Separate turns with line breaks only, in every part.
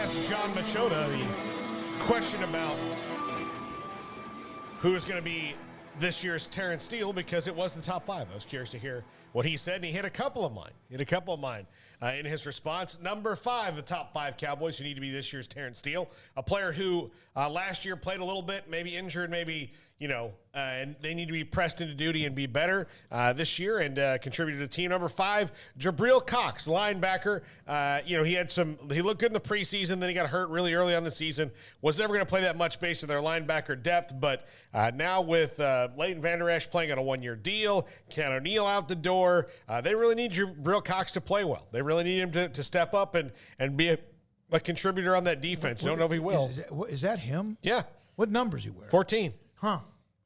asked John Machota the question about who is going to be this year's Terrence Steele because it was the top five. I was curious to hear what he said, and he hit a couple of mine. In his response. Number 5, the top 5 Cowboys who need to be this year's Terrence Steele, a player who last year played a little bit, maybe injured, maybe, and they need to be pressed into duty and be better this year and contribute to the team. Number 5, Jabril Cox, linebacker. He looked good in the preseason, then he got hurt really early on the season. Was never going to play that much based on their linebacker depth, but now with Leighton Vander Esch playing on a 1-year deal, Ken O'Neill out the door, they really need Jabril Cox to play well. They really need him to step up and be a contributor on that defense. Don't know if he will.
Is that him?
Yeah.
What numbers he wear?
14.
Huh.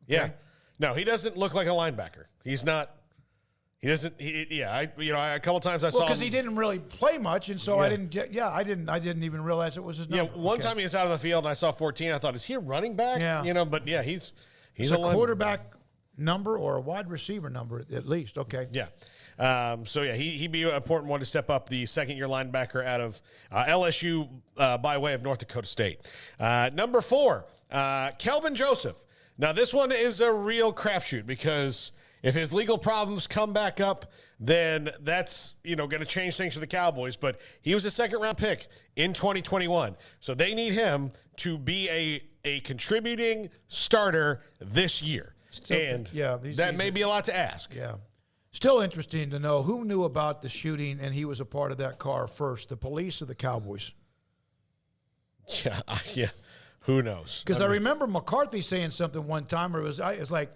Okay.
Yeah. No, he doesn't look like a linebacker. He's not. He doesn't. A couple times I saw him.
Because he didn't really play much, and so I didn't even realize it was his number.
Yeah, one time he was out of the field, and I saw 14. I thought, is he a running back?
Yeah.
But yeah, he's
a quarterback number or a wide receiver number at least. Okay.
Yeah. He'd be an important one to step up, the second-year linebacker out of LSU by way of North Dakota State. Number 4, Kelvin Joseph. Now, this one is a real crapshoot because if his legal problems come back up, then that's, going to change things for the Cowboys. But he was a second-round pick in 2021. So they need him to be a contributing starter this year. That may be a lot to ask.
Yeah. Still interesting to know who knew about the shooting and he was a part of that car first, the police or the Cowboys?
Yeah. Who knows?
Because I remember McCarthy saying something one time where it's like,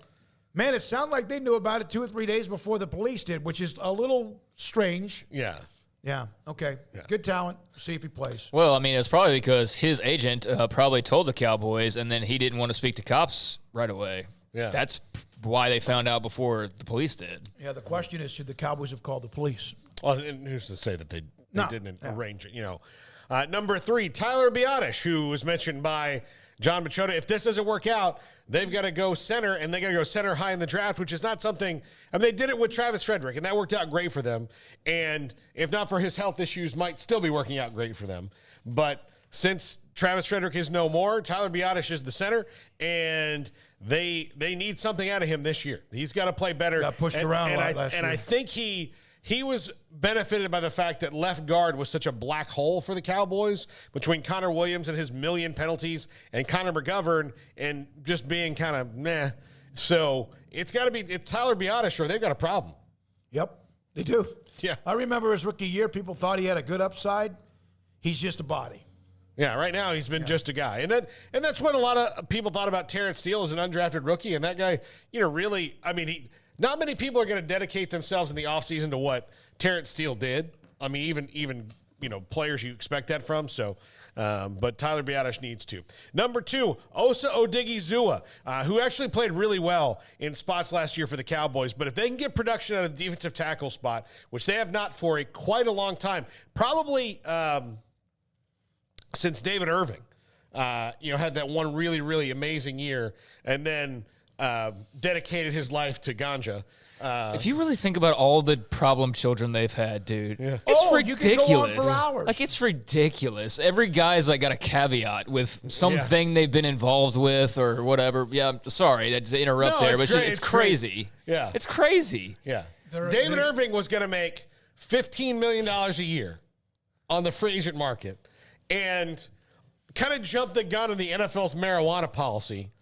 man, it sounded like they knew about it 2 or 3 days before the police did, which is a little strange.
Yeah.
Yeah, okay. Yeah. Good talent. See if he plays.
Well, I mean, it's probably because his agent probably told the Cowboys, and then he didn't want to speak to cops right away. Yeah. That's why they found out before the police did.
Yeah, the question is, should the Cowboys have called the police?
Well, and who's to say that they didn't arrange it, Number 3, Tyler Biadasz, who was mentioned by John Machota. If this doesn't work out, they've got to go center, and they got to go center high in the draft, which is not something – they did it with Travis Frederick, and that worked out great for them. And if not for his health issues, might still be working out great for them. But since Travis Frederick is no more, Tyler Biadasz is the center, and they need something out of him this year. He's got to play better.
Got pushed around a lot last year.
And I think he was benefited by the fact that left guard was such a black hole for the Cowboys between Connor Williams and his million penalties and Connor McGovern and just being kind of meh. So it's got to be Tyler Biadasz or they've got a problem.
Yep, they do.
Yeah.
I remember his rookie year, people thought he had a good upside. He's just a body.
Yeah, right now he's been just a guy. And that's what a lot of people thought about Terrence Steele as an undrafted rookie. And that guy, really, not many people are going to dedicate themselves in the offseason to what Terrence Steele did. Even players you expect that from. So, but Tyler Biadasz needs to. Number 2, Osa Odighizuwa, who actually played really well in spots last year for the Cowboys. But if they can get production out of the defensive tackle spot, which they have not for quite a long time, probably since David Irving, had that one really, really amazing year, and then dedicated his life to ganja.
If you really think about all the problem children they've had, dude,
it's ridiculous. You can go on for hours.
Like, it's ridiculous. Every guy's got a caveat with something they've been involved with or whatever. Yeah, I'm sorry to interrupt there, but it's crazy.
Yeah.
It's crazy.
Yeah. David Irving was going to make $15 million a year on the free agent market and kind of jumped the gun on the NFL's marijuana policy.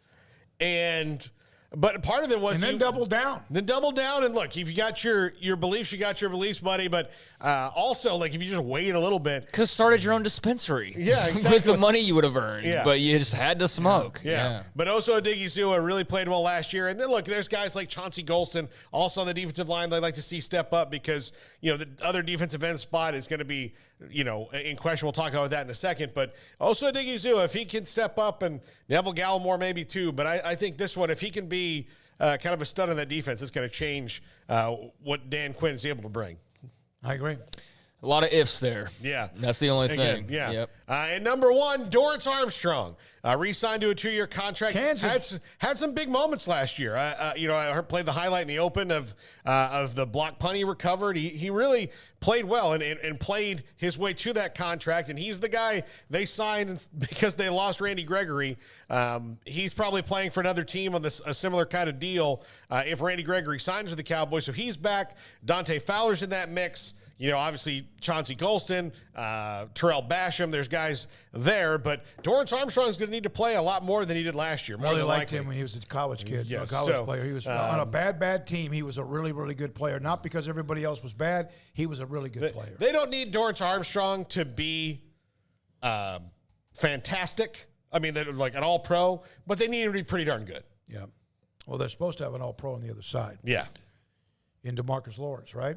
But part of it was...
And then double down.
And look, if you got your beliefs, you got your beliefs, buddy. But also, if you just wait a little bit...
Because started your own dispensary.
Yeah, exactly.
With the money you would have earned. Yeah. But you just had to smoke.
Yeah. But Osa Odighizuwa really played well last year. And then, look, there's guys like Chauncey Golston, also on the defensive line they'd like to see step up because, the other defensive end spot is going to be, in question. We'll talk about that in a second. But Osa Odighizuwa, if he can step up, and Neville Gallimore maybe too. But I think this one, if he can be kind of a stud on that defense, it's going to change what Dan Quinn is able to bring.
I agree.
A lot of ifs there.
Yeah.
That's the only thing.
Yeah.
Yep.
And number 1, Dorance Armstrong. re-signed to a 2-year contract.
Kansas
had some big moments last year. I played the highlight in the open of the block punt he recovered. He really played well and played his way to that contract. And he's the guy they signed because they lost Randy Gregory. He's probably playing for another team on a similar kind of deal if Randy Gregory signs with the Cowboys. So he's back. Dante Fowler's in that mix. Obviously Chauncey Golston, Terrell Basham, there's guys there, but Dorance Armstrong's going to need to play a lot more than he did last year.
Really liked him when he was a college kid,
yes,
a college player. He was on a bad team. He was a really, really good player. Not because everybody else was bad. He was a really good player.
They don't need Dorance Armstrong to be fantastic. I mean, they're like an all-pro, but they need him to be pretty darn good.
Yeah. Well, they're supposed to have an all-pro on the other side.
Yeah.
In DeMarcus Lawrence, right?